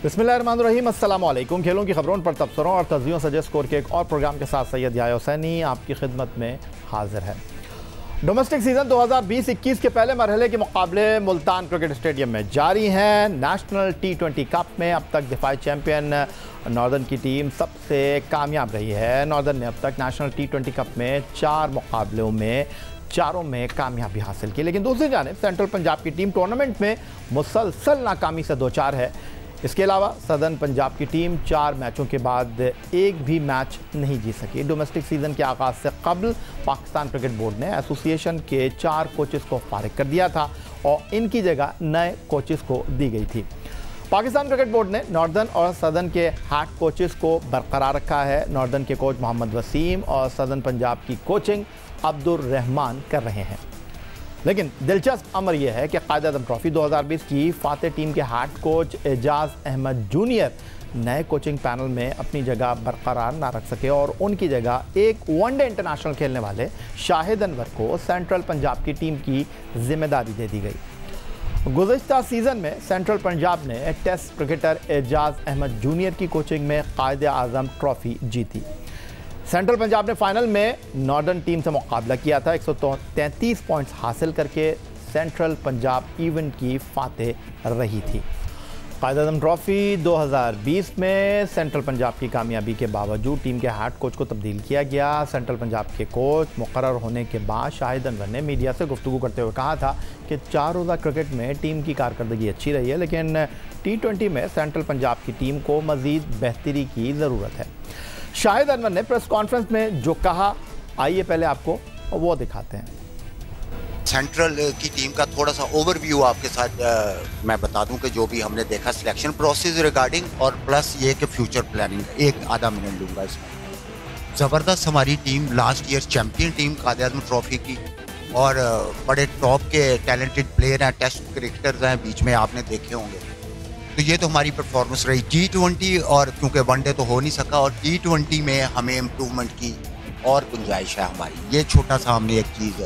बिस्मिल्लाहिर्रहमानिर्रहीम, अस्सलाम वालेकुम। खेलों की खबरों पर तबसरों और तज्जियों से स्कोर के एक और प्रोग्राम के साथ सैयद याह्या हुसैनी आपकी खिदमत में हाजिर है। डोमेस्टिक सीज़न 2020-21 के पहले मरहले के मुकाबले मुल्तान क्रिकेट स्टेडियम में जारी हैं। नेशनल T20 कप में अब तक दिफाई चैम्पियन नॉर्दर्न की टीम सबसे कामयाब रही है। नॉर्दर्न ने अब तक नेशनल T20 कप में 4 मुकाबलों में चारों में कामयाबी हासिल की, लेकिन दूसरी जानिब सेंट्रल पंजाब की टीम टूर्नामेंट में मुसलसल नाकामी से दो चार है। इसके अलावा सदर्न पंजाब की टीम 4 मैचों के बाद एक भी मैच नहीं जीत सकी। डोमेस्टिक सीज़न के आगाज़ से कबल पाकिस्तान क्रिकेट बोर्ड ने एसोसिएशन के 4 कोचेस को फारिग कर दिया था और इनकी जगह नए कोचेस को दी गई थी। पाकिस्तान क्रिकेट बोर्ड ने नॉर्दर्न और सदर्न के हेड कोचेस को बरकरार रखा है। नॉर्दर्न के कोच मोहम्मद वसीम और सदर्न पंजाब की कोचिंग अब्दुर रहमान कर रहे हैं। लेकिन दिलचस्प अमर यह है कि कायद-ए-आज़म ट्रॉफी 2020 की फातेह टीम के head coach Ejaz Ahmed junior नए कोचिंग पैनल में अपनी जगह बरकरार ना रख सके और उनकी जगह एक वनडे इंटरनेशनल खेलने वाले शाहिद अनवर को सेंट्रल पंजाब की टीम की जिम्मेदारी दे दी गई। गुज़िश्ता सीज़न में सेंट्रल पंजाब ने test cricketer Ejaz Ahmed junior की कोचिंग में कायद-ए-आज़म ट्रॉफी जीती। सेंट्रल पंजाब ने फाइनल में नॉर्दर्न टीम से मुकाबला किया था। 133 पॉइंट्स हासिल करके सेंट्रल पंजाब इवेंट की फातेह रही थी। कायद-ए-आज़म ट्रॉफी 2020 में सेंट्रल पंजाब की कामयाबी के बावजूद टीम के हेड कोच को तब्दील किया गया। सेंट्रल पंजाब के कोच मुकर्रर होने के बाद शाहिद अनवर ने मीडिया से गुफ्तगू करते हुए कहा था कि 4 रोज़ा क्रिकेट में टीम की कारकर्दगी अच्छी रही है, लेकिन T20 में सेंट्रल पंजाब की टीम को मज़ीद बेहतरी की ज़रूरत है। शाहिद अनवर ने प्रेस कॉन्फ्रेंस में जो कहा, आइए पहले आपको वो दिखाते हैं। सेंट्रल की टीम का थोड़ा सा ओवरव्यू आपके साथ मैं बता दूं कि जो भी हमने देखा सिलेक्शन प्रोसेस रिगार्डिंग और प्लस ये कि फ्यूचर प्लानिंग, एक आधा मिनट लूंगा इसमें। ज़बरदस्त हमारी team, last year champion team Quaid-e-Azam trophy की, और बड़े टॉप के टैलेंटेड प्लेयर हैं, टेस्ट क्रिकेटर्स हैं, बीच में आपने देखे होंगे। तो ये तो हमारी परफॉर्मेंस रही T20, और क्योंकि वनडे तो हो नहीं सका, और T20 में हमें इम्प्रूवमेंट की और गुंजाइश है हमारी। ये छोटा सा हमने एक चीज़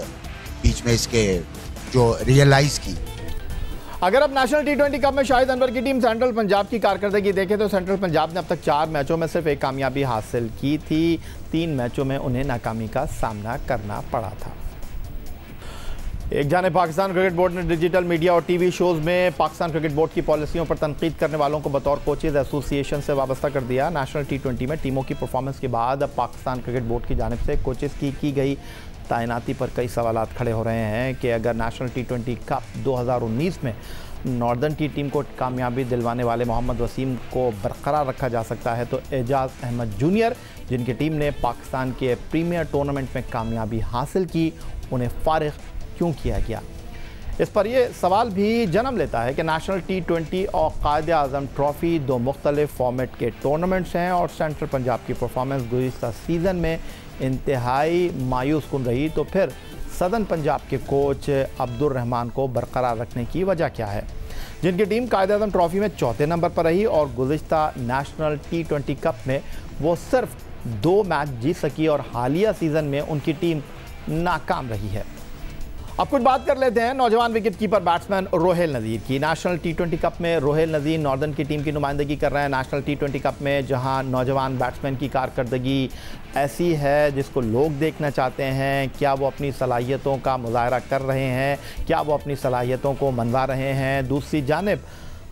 बीच में इसके जो रियलाइज़ की। अगर अब नेशनल T20 कप में शाहिद अनवर की टीम सेंट्रल पंजाब की कारकर्दगी देखें तो सेंट्रल पंजाब ने अब तक 4 मैचों में सिर्फ एक कामयाबी हासिल की थी। 3 मैचों में उन्हें नाकामी का सामना करना पड़ा था। एक जाने पाकिस्तान क्रिकेट बोर्ड ने डिजिटल मीडिया और टीवी शोज़ में पाकिस्तान क्रिकेट बोर्ड की पॉलिसियों पर तनकीद करने वालों को बतौर कोचेज़ एसोसिएशन से वाबस्ता कर दिया। नेशनल T20 में टीमों की परफॉर्मेंस के बाद अब पाकिस्तान क्रिकेट बोर्ड की जानिब से कोचेज़ की गई तैनाती पर कई सवालात खड़े हो रहे हैं कि अगर नेशनल T20 कप 2019 में नॉर्दर्न की टीम को कामयाबी दिलवाने वाले मोहम्मद वसीम को बरकरार रखा जा सकता है, तो एजाज अहमद जूनियर, जिनकी टीम ने पाकिस्तान के प्रीमियर टूर्नामेंट में कामयाबी हासिल की, उन्हें फारिग क्यों किया गया। इस पर यह सवाल भी जन्म लेता है कि नेशनल T20 और कायद-ए-आज़म ट्रॉफी 2 मुख्तलिफ फॉर्मेट के टूर्नामेंट्स हैं और सेंट्रल पंजाब की परफॉर्मेंस गुज़िश्ता सीज़न में इंतहाई मायूस कुन रही, तो फिर सदर्न पंजाब के कोच अब्दुर रहमान को बरकरार रखने की वजह क्या है, जिनकी टीम कायद-ए-आज़म ट्रॉफी में 4थे नंबर पर रही और गुज़िश्ता नेशनल T20 कप में वो सिर्फ 2 मैच जीत सकी और हालिया सीज़न में उनकी टीम नाकाम रही है। अब कुछ बात कर लेते हैं नौजवान विकेट कीपर बैट्समैन रोहेल नज़ीर की। नेशनल T20 कप में रोहेल नज़ीर नॉर्दर्न की टीम की नुमाइंदगी कर रहे हैं। नेशनल T20 कप में जहां नौजवान बैट्समैन की कारकर्दगी ऐसी है जिसको लोग देखना चाहते हैं, क्या वो अपनी सलाहियतों का मुज़ाहरा कर रहे हैं, क्या वो अपनी सलाहियतों को मनवा रहे हैं। दूसरी जानिब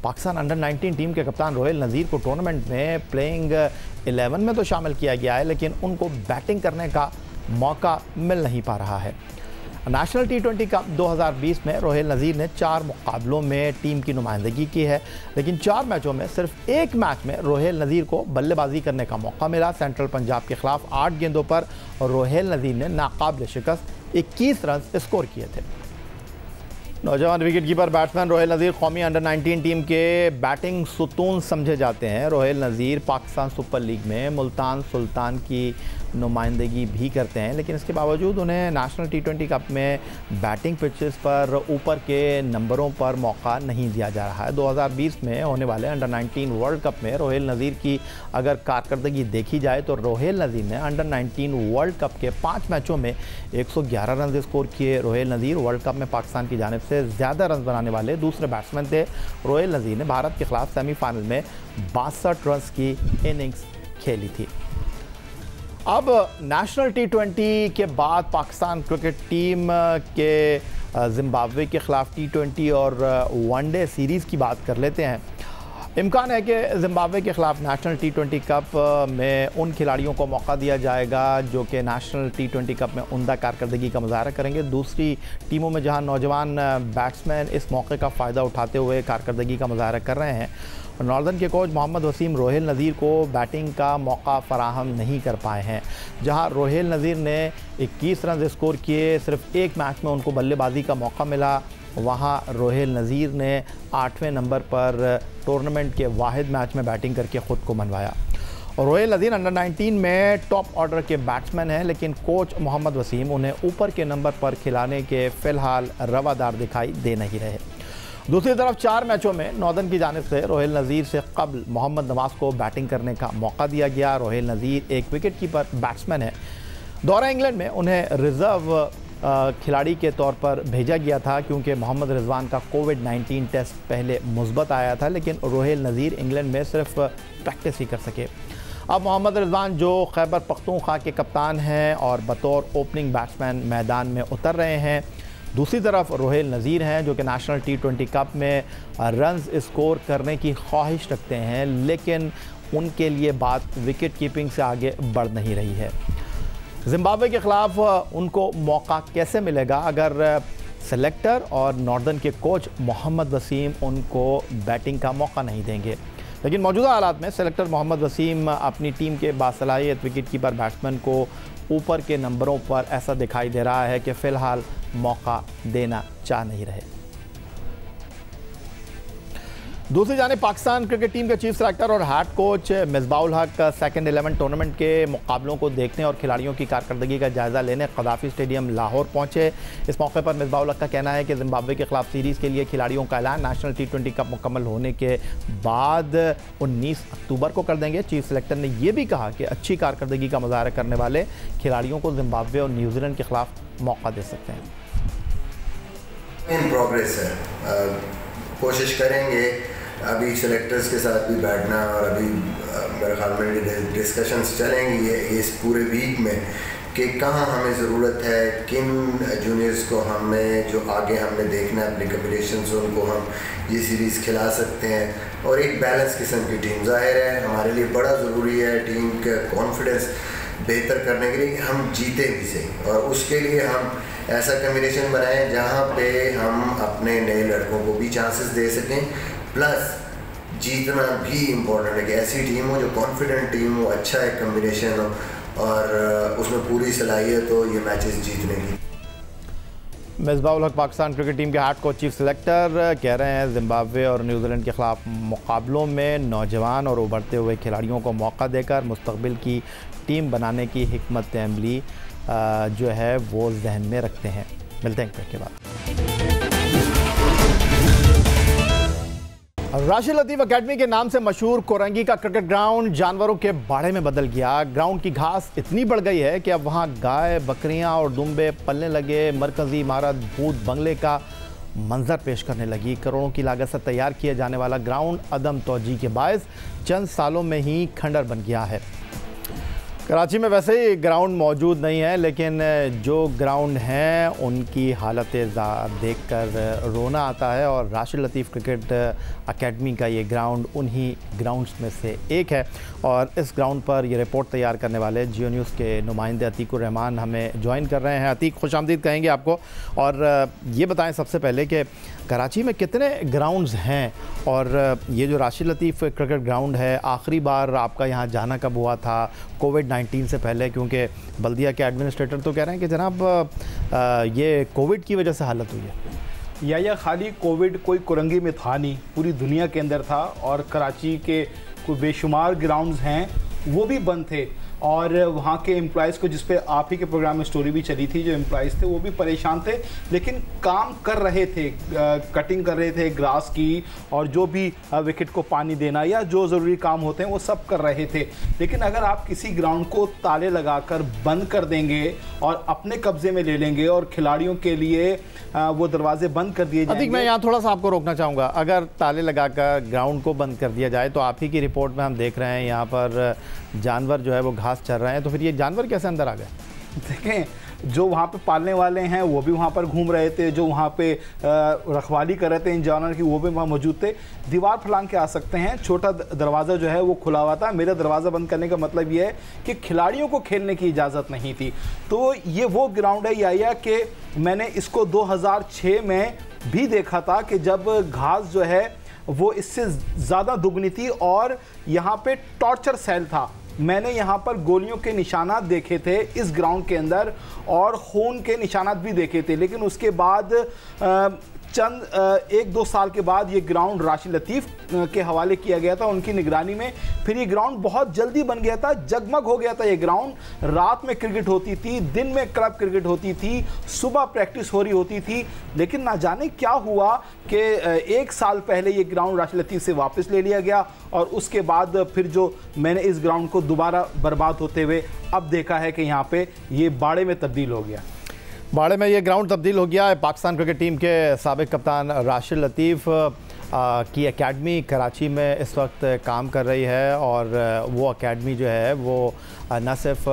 पाकिस्तान अंडर 19 टीम के कप्तान रोहेल नज़ीर को टूर्नामेंट में प्लेइंग 11 में तो शामिल किया गया है, लेकिन उनको बैटिंग करने का मौका मिल नहीं पा रहा है। नेशनल T20 कप 2020 में रोहेल नज़ीर ने 4 मुकाबलों में टीम की नुमाइंदगी की है, लेकिन 4 मैचों में सिर्फ एक मैच में रोहेल नज़ीर को बल्लेबाजी करने का मौका मिला। सेंट्रल पंजाब के खिलाफ 8 गेंदों पर रोहेल नज़ीर ने नाकाबिल शिकस्त 21 रन स्कोर किए थे। नौजवान विकेट कीपर बैट्समैन रोहेल नज़ीर कौमी अंडर 19 टीम के बैटिंग सुतून समझे जाते हैं। रोहेल नज़ीर पाकिस्तान सुपर लीग में मुल्तान सुल्तान की नुमाइंदगी भी करते हैं, लेकिन इसके बावजूद उन्हें नेशनल T20 कप में बैटिंग पिचेस पर ऊपर के नंबरों पर मौका नहीं दिया जा रहा है। 2020 में होने वाले अंडर 19 वर्ल्ड कप में रोहेल नज़ीर की अगर कारकर्दगी देखी जाए तो रोहेल नज़ीर ने अंडर 19 वर्ल्ड कप के 5 मैचों में 111 रन स्कोर किए। रोहेल नज़ीर वर्ल्ड कप में पाकिस्तान की जानिब से ज़्यादा रन बनाने वाले दूसरे बैट्समैन थे। रोहेल नज़ीर ने भारत के खिलाफ सेमीफाइनल में 62 रन की इनिंग्स खेली थी। अब नेशनल T20 के बाद पाकिस्तान क्रिकेट टीम के जिम्बाब्वे के ख़िलाफ़ T20 और वनडे सीरीज़ की बात कर लेते हैं। इम्कान है कि जिम्बाब्वे के ख़िलाफ़ नेशनल T20 कप में उन खिलाड़ियों को मौका दिया जाएगा जो कि नेशनल T20 कप में उम्दा कारकर्दगी का मुज़ाहरा करेंगे। दूसरी टीमों में जहां नौजवान बैट्समैन इस मौके का फ़ायदा उठाते हुए कारकर्दगी का मुज़ाहरा कर रहे हैं, नॉर्दर्न के कोच मोहम्मद वसीम रोहेल नज़ीर को बैटिंग का मौका फ़राहम नहीं कर पाए हैं। जहां रोहेल नज़ीर ने 21 रन स्कोर किए, सिर्फ एक मैच में उनको बल्लेबाजी का मौका मिला, वहां रोहेल नज़ीर ने 8वें नंबर पर टूर्नामेंट के वाहिद मैच में बैटिंग करके ख़ुद को मनवाया। और रोहेल नज़ीर अंडर 19 में टॉप ऑर्डर के बैट्समैन हैं, लेकिन कोच मोहम्मद वसीम उन्हें ऊपर के नंबर पर खिलाने के फ़िलहाल रवादार दिखाई दे नहीं रहे। दूसरी तरफ 4 मैचों में नॉर्दर्न की जानिब से रोहेल नज़ीर से कबल मोहम्मद नवाज़ को बैटिंग करने का मौका दिया गया। रोहेल नज़ीर एक विकेट कीपर बैट्समैन है। दौरा इंग्लैंड में उन्हें रिज़र्व खिलाड़ी के तौर पर भेजा गया था क्योंकि मोहम्मद रिजवान का कोविड-19 टेस्ट पहले मुस्बत आया था, लेकिन रोहेल नज़ीर इंग्लैंड में सिर्फ प्रैक्टिस ही कर सके। अब मोहम्मद रिजवान जो खैबर पख्तूनख्वा के कप्तान हैं और बतौर ओपनिंग बैट्समैन मैदान में उतर रहे हैं। दूसरी तरफ रोहेल नज़ीर हैं जो कि नेशनल T20 कप में रन्स स्कोर करने की ख्वाहिश रखते हैं, लेकिन उनके लिए बात विकेट कीपिंग से आगे बढ़ नहीं रही है। जिम्बाब्वे के ख़िलाफ़ उनको मौका कैसे मिलेगा अगर सेलेक्टर और नॉर्दर्न के कोच मोहम्मद वसीम उनको बैटिंग का मौका नहीं देंगे। लेकिन मौजूदा हालात में सेलेक्टर मोहम्मद वसीम अपनी टीम के बासलाहियत विकेट कीपर बैट्समैन को ऊपर के नंबरों पर ऐसा दिखाई दे रहा है कि फ़िलहाल मौका देना चाह नहीं रहे। दूसरी जानिब पाकिस्तान क्रिकेट टीम के चीफ सेलेक्टर और हेड कोच मिसबाउल हक सेकंड 11 टूर्नामेंट के मुकाबलों को देखने और खिलाड़ियों की कारकर्दगी का जायज़ा लेने कदाफ़ी स्टेडियम लाहौर पहुंचे। इस मौके पर मिसबाउल हक का कहना है कि जिम्बाब्वे के खिलाफ सीरीज़ के लिए खिलाड़ियों का ऐलान नेशनल T20 कप मुकम्मल होने के बाद 19 अक्टूबर को कर देंगे। चीफ सेलेक्टर ने यह भी कहा कि अच्छी कारकर्दगी का मुज़ाहरा करने वाले खिलाड़ियों को जिम्बाब्वे और न्यूजीलैंड के खिलाफ मौका दे सकते हैं। इन प्रोग्रेस है, कोशिश करेंगे अभी सेलेक्टर्स के साथ भी बैठना और अभी मेरे ख्याल में डिस्कशंस चलेंगी इस पूरे वीक में कि कहाँ हमें ज़रूरत है, किन जूनियर्स को हमें जो आगे हमने देखना है अपनी कॉम्पिटिशन्स उनको हम ये सीरीज़ खिला सकते हैं। और एक बैलेंस किस्म की टीम ज़ाहिर है हमारे लिए बड़ा ज़रूरी है टीम का कॉन्फिडेंस बेहतर करने के लिए हम जीते भी सही, और उसके लिए हम ऐसा कॉम्बिनेशन बनाएं जहाँ पे हम अपने नए लड़कों को भी चांसेस दे सकें, प्लस जीतना भी इम्पोर्टेंट है कि ऐसी टीम हो जो कॉन्फिडेंट टीम हो, अच्छा एक कॉम्बिनेशन हो और उसमें पूरी सलाहियत हो ये मैचेस जीतने की। मिसबाउल हक पाकिस्तान क्रिकेट टीम के हेड कोच चीफ सेलेक्टर कह रहे हैं जिम्बाब्वे और न्यूजीलैंड के ख़िलाफ़ मुकाबलों में नौजवान और उभरते हुए खिलाड़ियों को मौका देकर मुस्तकबिल की टीम बनाने की हिकमत अमली जो है वो जहन में रखते हैं। मिलते हैं के बाद। राशिद लतीफ़ एकेडमी के नाम से मशहूर कोरंगी का क्रिकेट ग्राउंड जानवरों के बाड़े में बदल गया। ग्राउंड की घास इतनी बढ़ गई है कि अब वहां गाय, बकरियां और दुम्बे पलने लगे। मरकजी इमारत भूत बंगले का मंजर पेश करने लगी। करोड़ों की लागत से तैयार किया जाने वाला ग्राउंड अदम तौजी के बायस चंद सालों में ही खंडर बन गया है। कराची में वैसे ही ग्राउंड मौजूद नहीं है, लेकिन जो ग्राउंड हैं उनकी हालतें देख कर रोना आता है और राशिद लतीफ़ क्रिकेट एकेडमी का ये ग्राउंड उन्हीं ग्राउंड्स में से एक है। और इस ग्राउंड पर ये रिपोर्ट तैयार करने वाले जियो न्यूज़ के नुमाइंदे अतीकुर रहमान हमें ज्वाइन कर रहे हैं। अतीक, खुशामदीद कहेंगे आपको, और ये बताएं सबसे पहले कि कराची में कितने ग्राउंड्स हैं और ये जो राशिद लतीफ़ क्रिकेट ग्राउंड है आखिरी बार आपका यहाँ जाना कब हुआ था कोविड-19 से पहले? क्योंकि बल्दिया के एडमिनिस्ट्रेटर तो कह रहे हैं कि जनाब ये कोविड की वजह से हालत हुई है। या खाली कोविड कोई कोरंगी में था नहीं, पूरी दुनिया के अंदर था और कराची के कोई बेशुमार ग्राउंड्स हैं वो भी बंद थे। और वहाँ के एम्प्लॉयज़ को, जिस पे आप ही के प्रोग्राम में स्टोरी भी चली थी, जो एम्प्लॉयज़ थे वो भी परेशान थे, लेकिन काम कर रहे थे, कटिंग कर रहे थे ग्रास की, और जो भी विकेट को पानी देना या जो ज़रूरी काम होते हैं वो सब कर रहे थे। लेकिन अगर आप किसी ग्राउंड को ताले लगाकर बंद कर देंगे और अपने कब्जे में ले लेंगे और खिलाड़ियों के लिए वो दरवाजे बंद कर दिए जाएंगे। मैं यहाँ थोड़ा सा आपको रोकना चाहूँगा। अगर ताले लगाकर ग्राउंड को बंद कर दिया जाए तो आप ही की रिपोर्ट में हम देख रहे हैं यहाँ पर जानवर जो है वो घास चर रहे हैं, तो फिर ये जानवर कैसे अंदर आ गए? देखें, जो वहाँ पे पालने वाले हैं वो भी वहाँ पर घूम रहे थे, जो वहाँ पे रखवाली कर रहे थे इन जानवर की वो भी वहाँ मौजूद थे। दीवार फलांग के आ सकते हैं, छोटा दरवाज़ा जो है वो खुला हुआ था। मेरा दरवाज़ा बंद करने का मतलब ये है कि खिलाड़ियों को खेलने की इजाज़त नहीं थी। तो ये वो ग्राउंड है या कि मैंने इसको 2006 में भी देखा था कि जब घास जो है वो इससे ज़्यादा दुगनी थी और यहाँ पे टॉर्चर सेल था। मैंने यहाँ पर गोलियों के निशानात देखे थे इस ग्राउंड के अंदर और खून के निशानात भी देखे थे, लेकिन उसके बाद चंद 1-2 साल के बाद ये ग्राउंड राशिद लतीफ़ के हवाले किया गया था उनकी निगरानी में। फिर ये ग्राउंड बहुत जल्दी बन गया था, जगमग हो गया था ये ग्राउंड। रात में क्रिकेट होती थी, दिन में क्लब क्रिकेट होती थी, सुबह प्रैक्टिस हो रही होती थी। लेकिन ना जाने क्या हुआ कि 1 साल पहले ये ग्राउंड राशिद लतीफ़ से वापस ले लिया गया और उसके बाद फिर जो मैंने इस ग्राउंड को दोबारा बर्बाद होते हुए अब देखा है कि यहाँ पे ये बाड़े में तब्दील हो गया। बाड़े में ये ग्राउंड तब्दील हो गया है। पाकिस्तान क्रिकेट टीम के साबिक कप्तान राशिद लतीफ़ की एकेडमी कराची में इस वक्त काम कर रही है और वो एकेडमी जो है वो न सिर्फ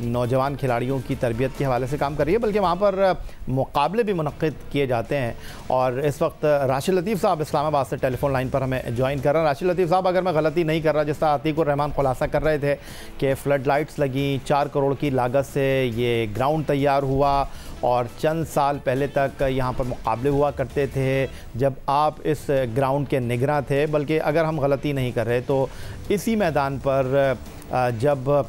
नौजवान खिलाड़ियों की तरबियत के हवाले से काम कर रही है बल्कि वहाँ पर मुकाबले भी मुनक्किद किए जाते हैं। और इस वक्त राशिद लतीफ़ साहब इस्लामाबाद से टेलीफोन लाइन पर हमें ज्वाइन कर रहे हैं। राशिद लतीफ़ साहब, अगर मैं गलती नहीं कर रहा, जिस तरह अतीकुर रहमान खुलासा कर रहे थे कि फ्लड लाइट्स लगी, 4 करोड़ की लागत से ये ग्राउंड तैयार हुआ और चंद साल पहले तक यहाँ पर मुकाबले हुआ करते थे जब आप इस ग्राउंड के निगरां थे, बल्कि अगर हम गलती नहीं कर रहे तो इसी मैदान पर जब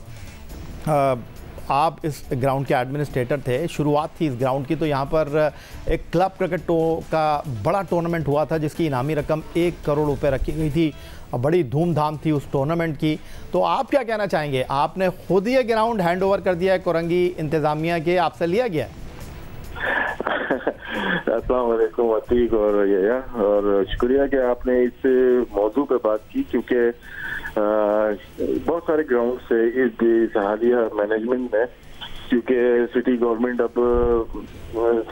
आप इस ग्राउंड के एडमिनिस्ट्रेटर थे, शुरुआत थी इस ग्राउंड की, तो यहाँ पर एक क्लब क्रिकेट का बड़ा टूर्नामेंट हुआ था जिसकी इनामी रकम 1 करोड़ रुपए रखी गई थी। बड़ी धूमधाम थी उस टूर्नामेंट की। तो आप क्या कहना चाहेंगे? आपने खुद ये ग्राउंड हैंड ओवर कर दिया है कोरंगी इंतज़ामिया के, आपसे लिया गया है? अस्सलाम वालेकुम अतीक और शुक्रिया कि आपने इस मौजू पे बात की, क्योंकि बहुत सारे ग्राउंड से इस हालिया मैनेजमेंट में, क्योंकि सिटी गवर्नमेंट अब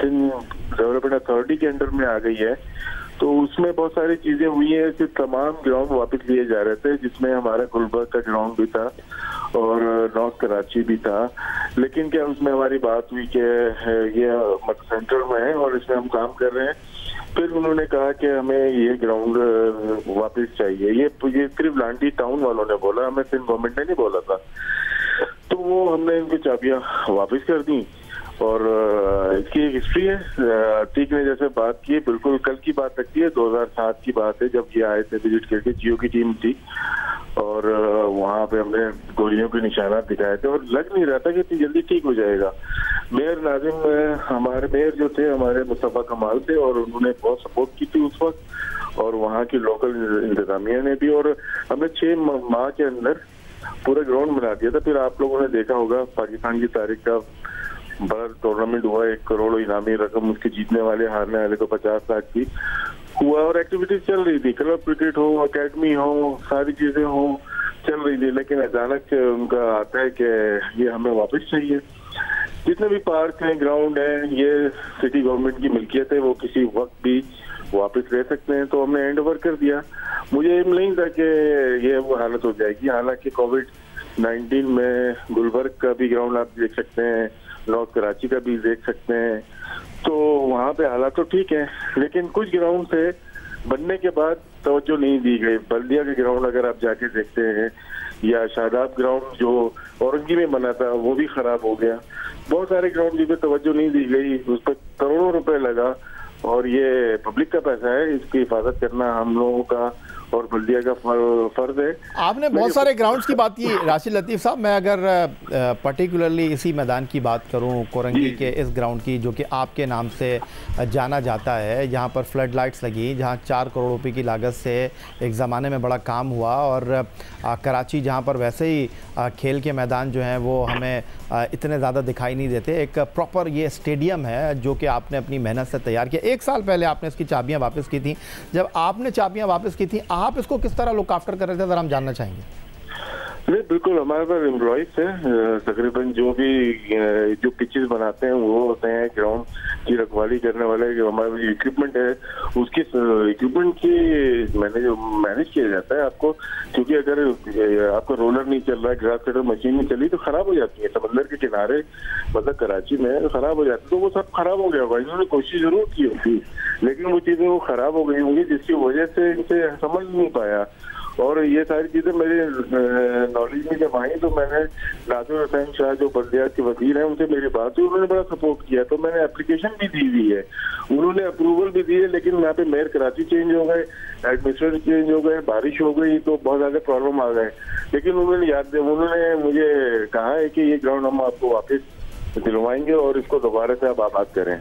सिंध डेवलपमेंट अथॉरिटी के अंडर में आ गई है, तो उसमें बहुत सारी चीजें हुई हैं कि तमाम ग्राउंड वापस लिए जा रहे थे, जिसमें हमारा गुलबर्ग का ग्राउंड भी था और नॉर्थ कराची भी था। लेकिन क्या उसमें हमारी बात हुई कि ये सेंट्रल में है और इसमें हम काम कर रहे हैं। फिर उन्होंने कहा कि हमें ये ग्राउंड वापस चाहिए। ये सिर्फ लांडी टाउन वालों ने बोला, हमें सिंध गवर्नमेंट ने नहीं बोला था। तो वो हमने इनकी चाबियां वापस कर दी और इसकी एक हिस्ट्री है। अतीक ने जैसे बात की, बिल्कुल कल की बात लगती है, 2007 की बात है जब ये आए थे विजिट करके, जियो की टीम थी और वहाँ पे हमने गोलियों के निशानात दिखाए थे और लग नहीं रहा था कि इतनी जल्दी ठीक हो जाएगा। मेयर नाजिम, हमारे मेयर जो थे हमारे मुस्तफा कमाल थे और उन्होंने बहुत सपोर्ट की थी उस वक्त, और वहाँ की लोकल इंतजामिया ने भी, और हमने 6 माह के अंदर पूरा ग्राउंड बना दिया था। फिर आप लोगों ने देखा होगा पाकिस्तान की तारीख का बड़ा टूर्नामेंट हुआ, 1 करोड़ इनामी रकम, उसके जीतने वाले हारने वाले को 50 लाख की हुआ और एक्टिविटीज चल रही थी, क्लब क्रिकेट हो, एकेडमी हो, सारी चीजें हो चल रही थी। लेकिन अचानक उनका आता है कि ये हमें वापस चाहिए। जितने भी पार्क हैं, ग्राउंड हैं, ये सिटी गवर्नमेंट की मिल्कियत है, वो किसी वक्त भी वापस ले सकते हैं। तो हमने हैंड ओवर कर दिया। मुझे नहीं था कि ये वो हालत हो जाएगी। हालांकि कोविड-19 में गुलबर्ग का भी ग्राउंड आप देख सकते हैं, नॉर्थ कराची का भी देख सकते हैं, तो वहाँ पे हालात तो ठीक है, लेकिन कुछ ग्राउंड से बनने के बाद तवज्जो नहीं दी गई। बल्दिया के ग्राउंड अगर आप जाके देखते हैं, या शादाब ग्राउंड जो औरंगी में बना था वो भी खराब हो गया। बहुत सारे ग्राउंड जिस पे तवज्जो नहीं दी गई, उस पर करोड़ों रुपए लगा और ये पब्लिक का पैसा है, इसकी हिफाजत करना हम लोगों का और बल्दिया का फर्ज है। आपने बहुत सारे ग्राउंड्स की बात की राशिद लतीफ़ साहब, मैं अगर पर्टिकुलरली इसी मैदान की बात करूं, कोरंगी के इस ग्राउंड की जो कि आपके नाम से जाना जाता है, जहां पर फ्लड लाइट्स लगी, जहां 4 करोड़ रुपए की लागत से एक ज़माने में बड़ा काम हुआ, और कराची जहां पर वैसे ही खेल के मैदान जो हैं वो हमें इतने ज़्यादा दिखाई नहीं देते, एक प्रॉपर ये स्टेडियम है जो कि आपने अपनी मेहनत से तैयार किया। 1 साल पहले आपने इसकी चाबियाँ वापस की थी। जब आपने चाबियाँ वापस की थी, आप इसको किस तरह लुक आफ्टर कर रहे थे, ज़रा हम जानना चाहेंगे। नहीं, बिल्कुल हमारे पास एम्प्लॉइज हैं, तकरीबन जो पिचेस बनाते हैं वो होते हैं, ग्राउंड की रखवाली करने वाले जो हमारा इक्विपमेंट है उसकी इक्विपमेंट की मैनेज किया जाता है आपको, क्योंकि अगर आपका रोलर नहीं चल रहा है, ग्रास कटर मशीन नहीं चली तो खराब हो जाती है। समंदर के किनारे मतलब कराची में खराब हो जाती है, तो वो सब खराब हो गया होगा। इन्होंने कोशिश जरूर की होगी लेकिन वो चीजें वो खराब हो गई होंगी जिसकी वजह से इनसे समझ नहीं पाया। और ये सारी चीजें मेरे नॉलेज में जब आई तो मैंने नाज़ुर हुसैन शाह जो बल्दियात के वजीर हैं उनसे मेरी बात हुई, उन्होंने बड़ा सपोर्ट किया, तो मैंने एप्लीकेशन भी दी हुई है, उन्होंने अप्रूवल भी दी है। लेकिन यहाँ पे मेयर कराची चेंज हो गए, एडमिनिस्ट्रेटर चेंज हो गए, बारिश हो गई तो बहुत ज्यादा प्रॉब्लम आ गए। लेकिन उन्होंने मुझे कहा है कि ये ग्राउंड हम आपको वापस दिलवाएंगे और इसको दोबारा से आप आबाद करें।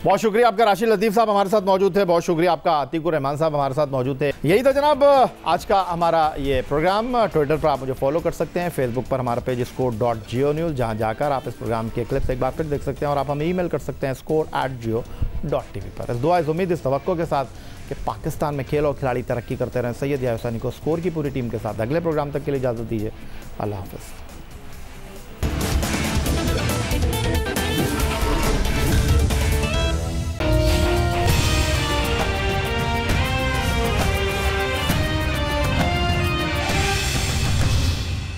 बहुत शुक्रिया आपका राशिद लतीफ़ साहब हमारे साथ मौजूद थे, बहुत शुक्रिया आपका आतिकुर रहमान साहब हमारे साथ मौजूद थे। यही तो जनाब आज का हमारा ये प्रोग्राम। ट्विटर पर आप मुझे फॉलो कर सकते हैं, फेसबुक पर हमारा पेज score.geo-news, जहां जाकर आप इस प्रोग्राम के क्लिप्स एक बार फिर देख सकते हैं, और आप हमें ईमेल कर सकते हैं score@geo.tv पर। इस दुआ उम्मीद इस तवक्को के साथ कि पाकिस्तान में खेल और खिलाड़ी तरक्की करते रहें। सैयद या हुसैनी को स्कोर की पूरी टीम के साथ अगले प्रोग्राम तक के लिए इजाज़त दीजिए। अल्लाह हाफ़िज़।